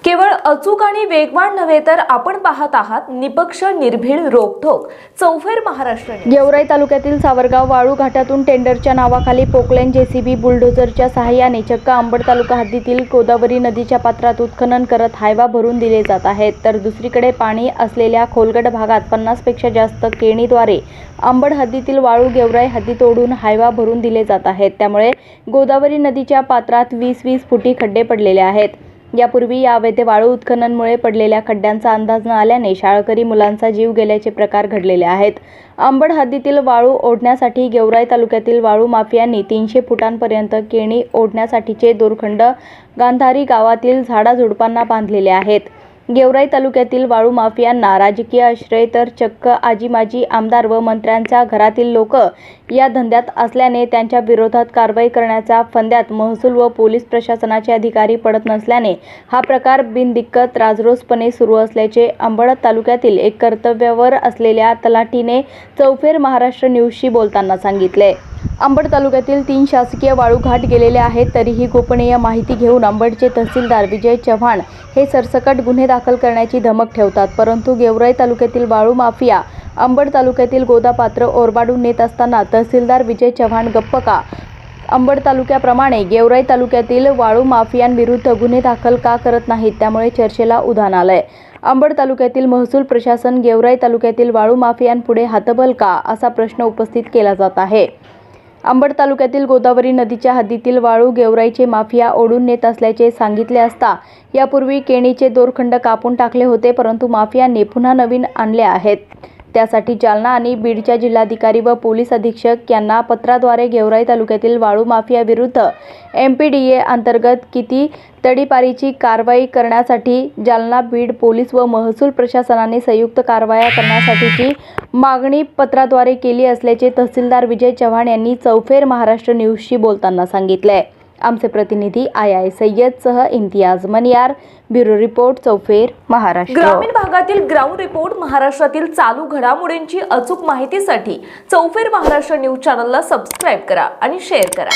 केवळ अचूक आणि वेगवान नव्हे तर आपण पाहत आहात निपक्ष निर्भीड रोखोक चौफेर महाराष्ट्र न्यूज। गेवराई तालुक्यातील सावरगाव वाळू घाटातून टेंडरच्या नावाखाली पोकलेन जेसीबी बुलडोझरच्या सहाय्याने चक्क अंबड तालुका हद्दीतील गोदावरी नदीच्या पात्रात उत्खनन करत हायवा भरून दिले जात आहेत, तर दुसरीकडे पाणी असलेल्या खोलगट भागात 50 पेक्षा जास्त केणीद्वारे अंबड हद्दीतील वाळू गेवराई हद्दीत ओढून हायवा भरून दिले जात आहेत। त्यामुळे गोदावरी नदीच्या पात्रात 20-20 फुटी खड्डे पडलेले आहेत। यापूर्वी या अवैध वाळू उत्खननामुळे पडलेल्या खड्ड्यांचा अंदाज न आल्याने शाळकरी मुलांचा जीव गेल्याचे प्रकार घडलेले आहेत। अंबड हद्दीतील वाळू ओढण्यासाठी गेवराई तालुक्यातील वाळू माफियांनी 300 फुटांपर्यंत केणी ओढण्यासाठीचे दोरखंड गांधारी गावातील झाडाझुडपांना बांधलेले आहेत। गेवराई तालुक्यातील वाळू माफियांना राजकीय आश्रय तर चक्क आजी-माजी आमदार व मंत्र्यांच्या घरातील लोक या धंद्यात असल्याने त्यांच्या विरोधात कारवाई करण्याच्या फंद्यात महसूल व पोलीस प्रशासनाचे अधिकारी पडत नसल्याने हा प्रकार बिनदिक्कत राजरोसपणे सुरू असल्याचे अंबड तालुक्यातील एक कर्तव्यावर असलेल्या तलाठीने चौफेर महाराष्ट्र न्यूजशी बोलताना सांगितले। अंबड तालुक्यातील 3 शासकीय वाळू घाट गेलेले आहेत, तरीही गोपनीय माहिती घेऊन अंबडचे तहसीलदार विजय चव्हाण हे सरसकट गुन्हे दाखल करण्याची धमक ठेवतात, परंतु गेवराई तालुक्यातील वाळू माफिया अंबड तालुक्यातील गोदापात्र ओरबाडून नेत असताना तहसीलदार विजय चव्हाण गप्प का? अंबड तालुक्याप्रमाणे गेवराई तालुक्यातील वाळू माफियांविरुद्ध गुन्हे दाखल का करत नाहीत, त्यामुळे चर्चेला उधाण आलंय। अंबड तालुक्यातील महसूल प्रशासन गेवराई तालुक्यातील वाळू माफियांपुढे हातबल का, असा प्रश्न उपस्थित केला जात आहे। अंबड तालुक्यातील गोदावरी नदीच्या हद्दीतील वाळू गेवराईचे माफिया ओढून नेत असल्याचे सांगितले असता यापूर्वी केणीचे दोरखंड कापून टाकले होते, परंतु माफियांनी पुन्हा नवीन आणले आहेत। त्यासाठी जालना आणि बीडच्या जिल्हाधिकारी व पोलीस अधीक्षक यांना पत्राद्वारे गेवराई तालुक्यातील वाळू माफिया विरुद्ध MPDA अंतर्गत किती तडीपारीची कारवाई करण्यासाठी जालना, बीड पोलीस व महसूल प्रशासनाने संयुक्त कारवाया करण्यासाठीची मागणी पत्राद्वारे केली असल्याचे तहसीलदार विजय चव्हाण यांनी चौफेर महाराष्ट्र न्यूजशी बोलताना सांगितले। आमचे प्रतिनिधी आय सय्यदसह इम्तियाज मनियार, ब्युरो रिपोर्ट चौफेर महाराष्ट्र। ग्रामीण भागातील ग्राउंड रिपोर्ट महाराष्ट्रातील चालू घडामोडींची अचूक माहितीसाठी चौफेर महाराष्ट्र न्यूज चॅनलला सबस्क्राईब करा आणि शेअर करा।